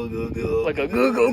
Like a go.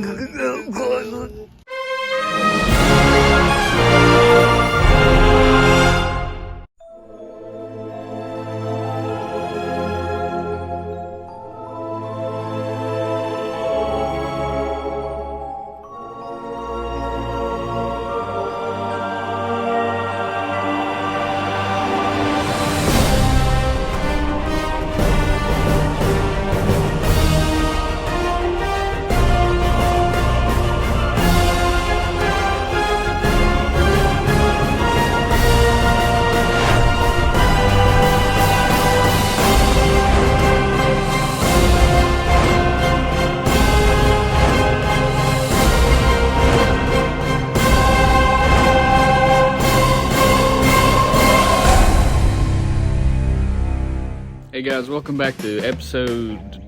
Hey guys, welcome back to episode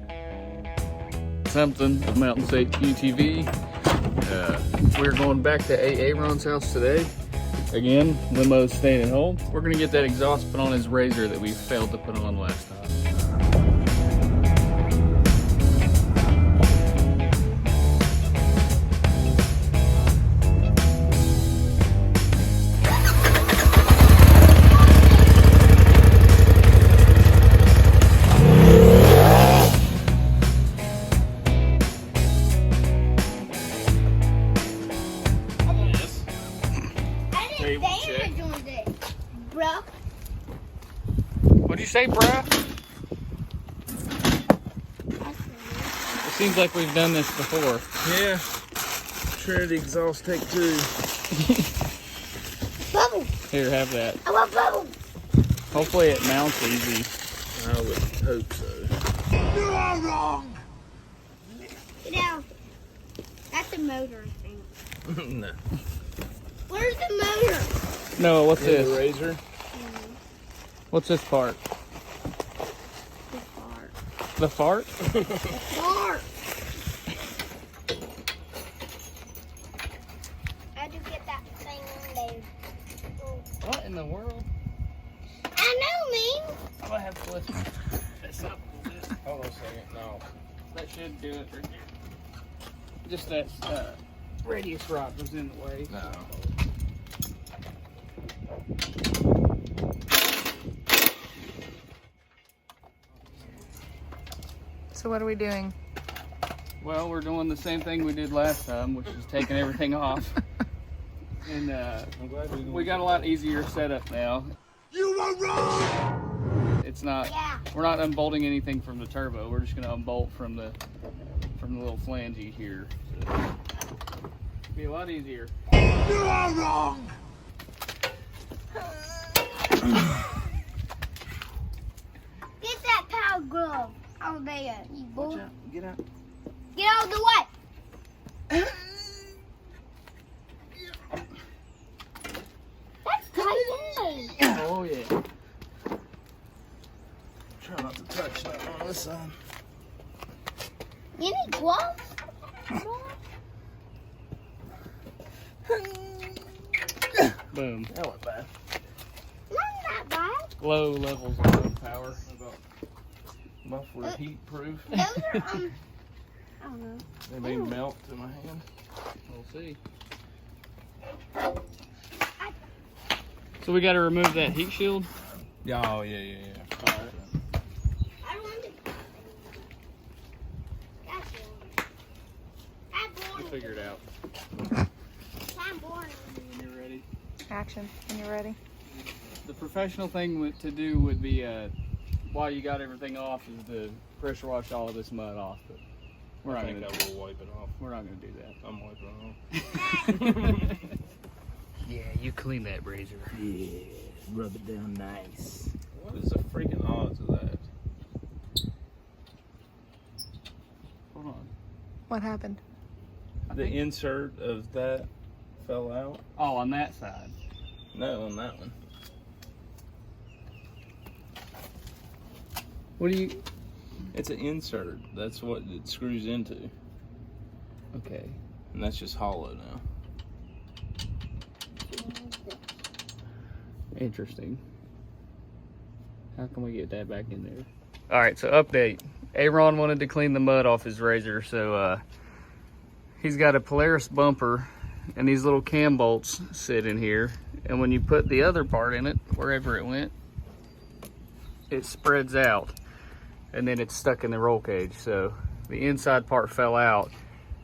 something of Mountain State UTV. We're going back to A-Aron's house today. Again, Limo's staying at home. We're gonna get that exhaust put on his Razor that we failed to put on last time. What'd you say, bruh? It seems like we've done this before. Yeah. Trinity exhaust take 2. Bubble. Here, have that. I want bubble. Hopefully it mounts easy. I would hope so. You are wrong. Get out. That's a motor, I think. No. Where's the motor? No, what's The this? Razor? What's this part? The fart. The fart? The fart. How'd you get that thing in there? What in the world? I know, man. I'm gonna have to lift this up a little bit. Hold on a second. No. That should do it right here. Just that radius rod was in the way. No. So what are we doing? Well, we're doing the same thing we did last time, which is taking everything off. And I'm glad we got a lot easier setup now. You were wrong! It's not, Yeah. we're not unbolting anything from the turbo. We're just gonna unbolt from the little flangey here. So, it'll be a lot easier. You are wrong! Get that power glove out there, you boy. Get out. Get out of the way. That's tight. Oh yeah. Try not to touch that on this side. You need gloves? Boom. That went bad. Not that bad. Low levels of power. Muffler heat proof. Those are, I don't know. They may melt to my hand. We'll see. So we got to remove that heat shield. Yeah, oh, yeah. All right. I don't want to. That's boring. I'm We'll boring. figure it out I'm boring. when you're ready. Action, when you're ready. The professional thing to do would be, while you got everything off, is to pressure wash all of this mud off. But we're not I gonna. think I will wipe it off. We're not gonna do that. I'm wiping it off. Yeah, you clean that Razor. Yeah, rub it down nice. What is the freaking odds of that? Hold on. What happened? The insert of that fell out? Oh, on that side. No, on that one. What do you? It's an insert. That's what it screws into. Okay. And that's just hollow now. Interesting. How can we get that back in there? All right, so update. A-Aron wanted to clean the mud off his razor, so he's got a Polaris bumper and these little cam bolts sit in here. And when you put the other part in it, wherever it went, it spreads out and then it's stuck in the roll cage. So the inside part fell out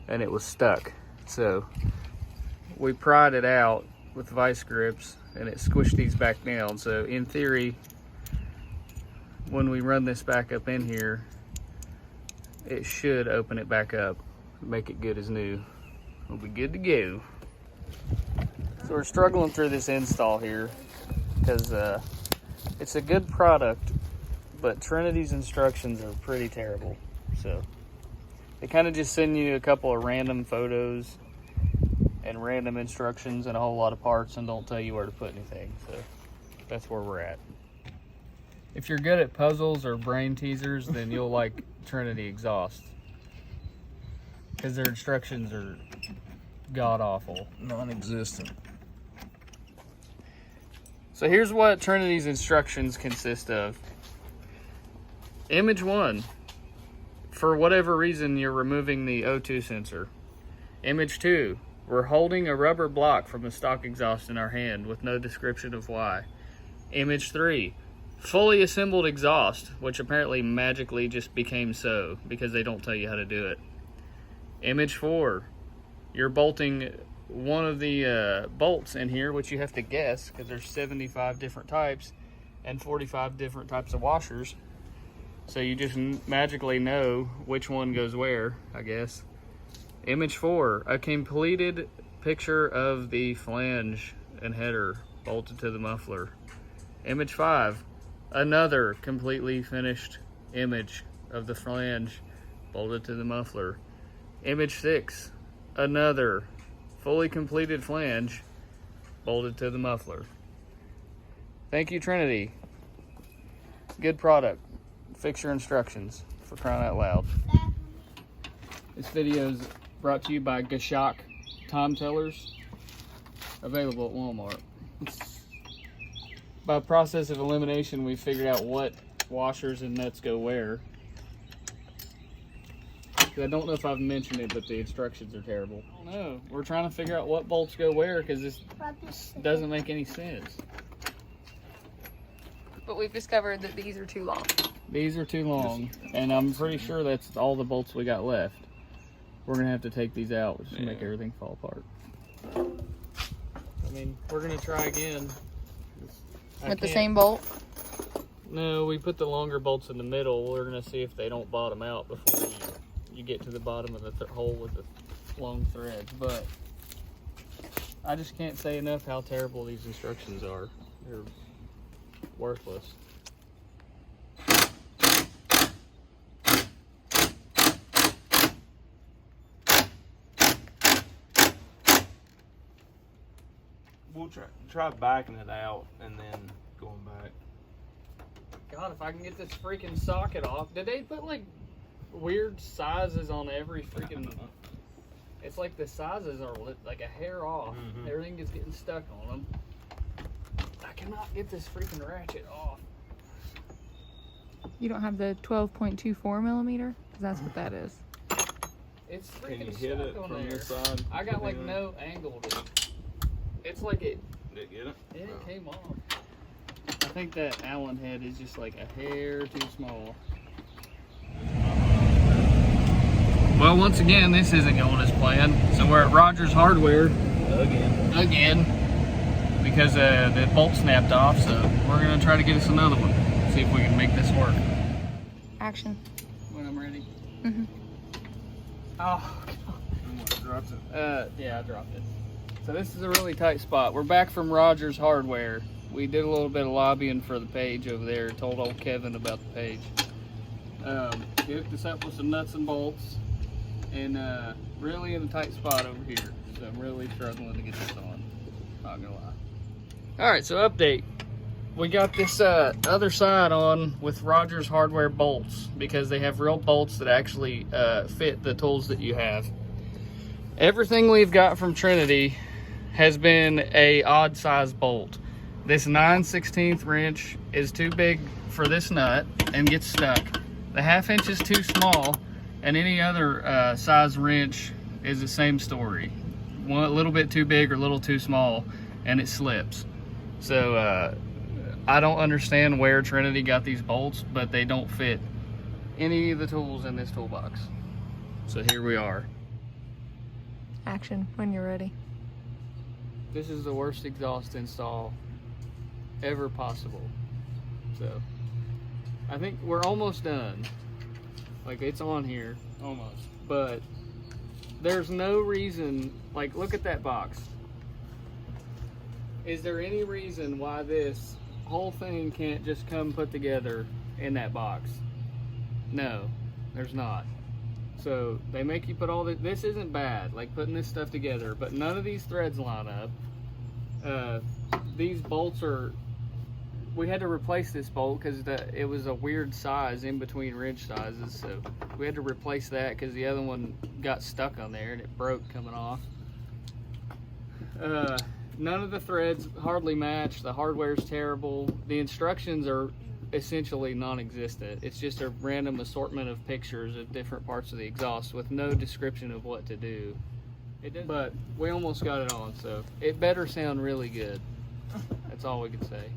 and it was stuck. So we pried it out with vice grips and it squished these back down. So in theory, when we run this back up in here, it should open it back up, make it good as new. We'll be good to go. So we're struggling through this install here because it's a good product, but Trinity's instructions are pretty terrible. So they kind of just send you a couple of random photos and random instructions and a whole lot of parts and don't tell you where to put anything. So that's where we're at. If you're good at puzzles or brain teasers, then you'll like Trinity exhaust, because their instructions are god-awful. Non-existent. So here's what Trinity's instructions consist of. Image 1, for whatever reason you're removing the O2 sensor. Image 2, we're holding a rubber block from a stock exhaust in our hand with no description of why. Image 3, fully assembled exhaust, which apparently magically just became so because they don't tell you how to do it. Image 4, you're bolting one of the bolts in here, which you have to guess because there's 75 different types and 45 different types of washers. So you just magically know which one goes where, I guess. Image 4, a completed picture of the flange and header bolted to the muffler. Image 5, another completely finished image of the flange bolted to the muffler. Image 6, another fully completed flange bolted to the muffler. Thank you, Trinity. Good product. Fix your instructions, for crying out loud. This video is brought to you by Gashok Time Tellers, available at Walmart. By process of elimination, we figured out what washers and nuts go where. I don't know if I've mentioned it, but the instructions are terrible. I don't know. We're trying to figure out what bolts go where because this doesn't make any sense. But we've discovered that these are too long. These are too long, and I'm pretty sure that's all the bolts we got left. We're gonna have to take these out, which will make everything fall apart. I mean, we're gonna try again. With the same bolt? No, we put the longer bolts in the middle. We're gonna see if they don't bottom out before you get to the bottom of the hole with the long threads. But I just can't say enough how terrible these instructions are. They're worthless. We'll try backing it out and then going back. God, if I can get this freaking socket off. Did they put like weird sizes on every freaking... It's like the sizes are like a hair off. Everything is getting stuck on them. I cannot get this freaking ratchet off. You don't have the 12.24 millimeter? Because that's what that is. It's Can freaking you hit stuck it on from there. this side? I got like no angle to it. It's like it... Did it get it? It came off. I think that Allen head is just like a hair too small. Well, once again, this isn't going as planned. So we're at Rogers Hardware again because the bolt snapped off. So we're gonna try to get us another one. See if we can make this work. Action. When I'm ready. Mm-hmm. Oh, Dropped it. yeah, I dropped it. So this is a really tight spot. We're back from Rogers Hardware. We did a little bit of lobbying for the page over there. Told old Kevin about the page. He hooked us up with some nuts and bolts, and really in a tight spot over here. So I'm really struggling to get this on. Not gonna lie. All right, so update. We got this other side on with Rogers Hardware bolts because they have real bolts that actually fit the tools that you have. Everything we've got from Trinity has been a odd size bolt. This 9/16 wrench is too big for this nut and gets stuck. The 1/2 inch is too small, and any other size wrench is the same story. One a little bit too big or a little too small, and it slips. So I don't understand where Trinity got these bolts, but they don't fit any of the tools in this toolbox. So here we are. Action when you're ready. This is the worst exhaust install ever possible. So I think we're almost done. Like, it's on here almost, but there's no reason, like, look at that box. Is there any reason why this whole thing can't just come put together in that box? No, there's not. So they make you put all this isn't bad, like putting this stuff together, but none of these threads line up. These bolts are, we had to replace this bolt because it was a weird size in between wrench sizes, so we had to replace that because the other one got stuck on there and it broke coming off. None of the threads hardly match. The hardware's terrible. The instructions are essentially non-existent. It's just a random assortment of pictures of different parts of the exhaust with no description of what to do. But we almost got it on, so it better sound really good. That's all we can say.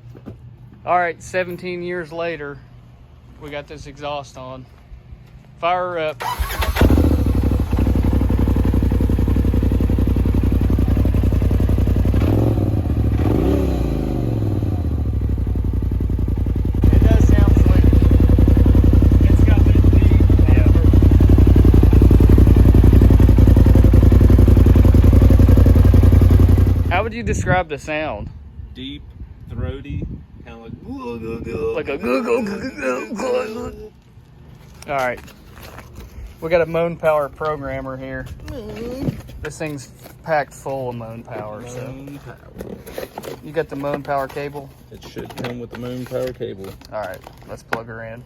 All right, 17 years later, we got this exhaust on. Fire her up. How would you describe the sound? Deep, throaty, kind of Like a All right, we got a Moan Power programmer here. This thing's packed full of Moan Power. Moan Power. You got the Moan Power cable? It should come with the Moan Power cable. All right, let's plug her in.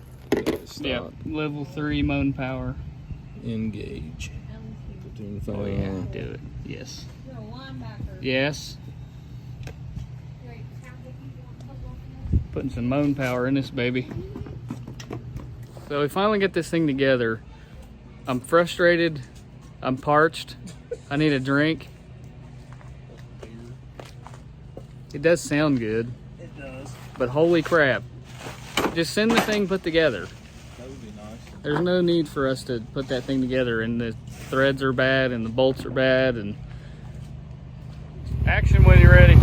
Yeah, level 3 Moan Power. Engage. Oh yeah, do it. Yes. Yes. Putting some Moan Power in this baby. So we finally get this thing together. I'm frustrated. I'm parched. I need a drink. It does sound good. It does. But holy crap. Just send the thing put together. That would be nice. There's no need for us to put that thing together, and the threads are bad and the bolts are bad. And action when you're ready.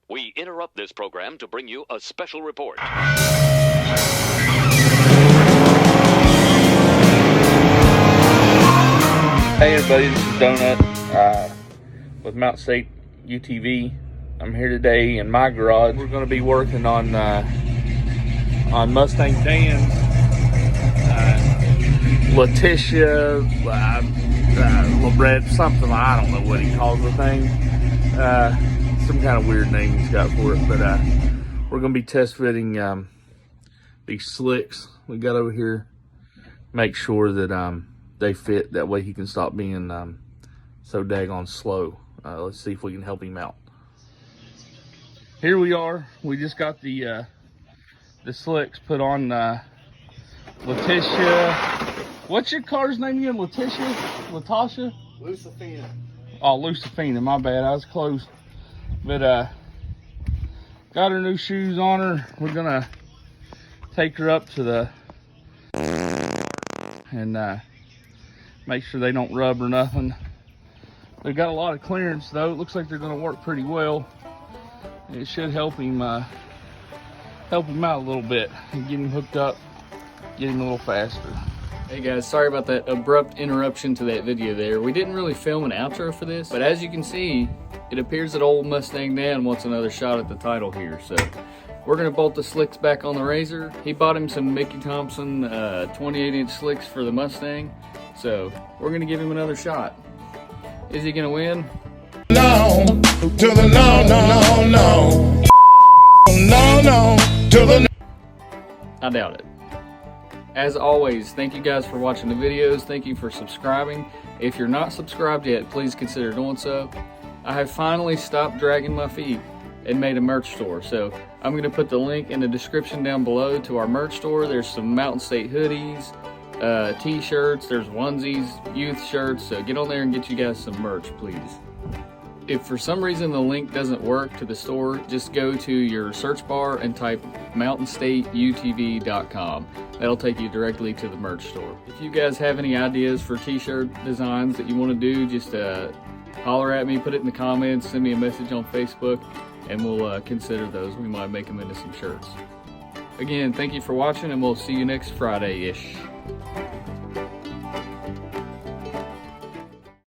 We interrupt this program to bring you a special report. Hey everybody, this is Donut with Mount State UTV. I'm here today in my garage. We're going to be working on Mustang Dan's Letitia, Labred, something, I don't know what he calls the thing. Some kind of weird name he's got for it, but we're going to be test fitting these slicks we got over here. Make sure that they fit, that way he can stop being so daggone slow. Let's see if we can help him out. Here we are. We just got the slicks put on Letitia. What's your car's name again? Letitia? Latasha? Lucifina. Oh, Lucifina, my bad, I was close. But got her new shoes on her. We're gonna take her up to the and make sure they don't rub or nothing. They've got a lot of clearance though. It looks like they're gonna work pretty well. It should help him out a little bit and get him hooked up, get him a little faster. Hey guys, sorry about that abrupt interruption to that video there. We didn't really film an outro for this, but as you can see, it appears that old Mustang Dan wants another shot at the title here. So we're gonna bolt the slicks back on the Razor. He bought him some Mickey Thompson 28-inch slicks for the Mustang. So we're gonna give him another shot. Is he gonna win? No, to the no, no, no, no, no, to the I doubt it. As always, thank you guys for watching the videos. Thank you for subscribing. If you're not subscribed yet, please consider doing so. I have finally stopped dragging my feet and made a merch store. So I'm going to put the link in the description down below to our merch store. There's some Mountain State hoodies, t-shirts, there's onesies, youth shirts. So get on there and get you guys some merch, please. If for some reason the link doesn't work to the store, just go to your search bar and type mountainstateutv.com. That'll take you directly to the merch store. If you guys have any ideas for t-shirt designs that you want to do, just holler at me, put it in the comments, send me a message on Facebook, and we'll consider those. We might make them into some shirts. Again, thank you for watching, and we'll see you next Friday-ish.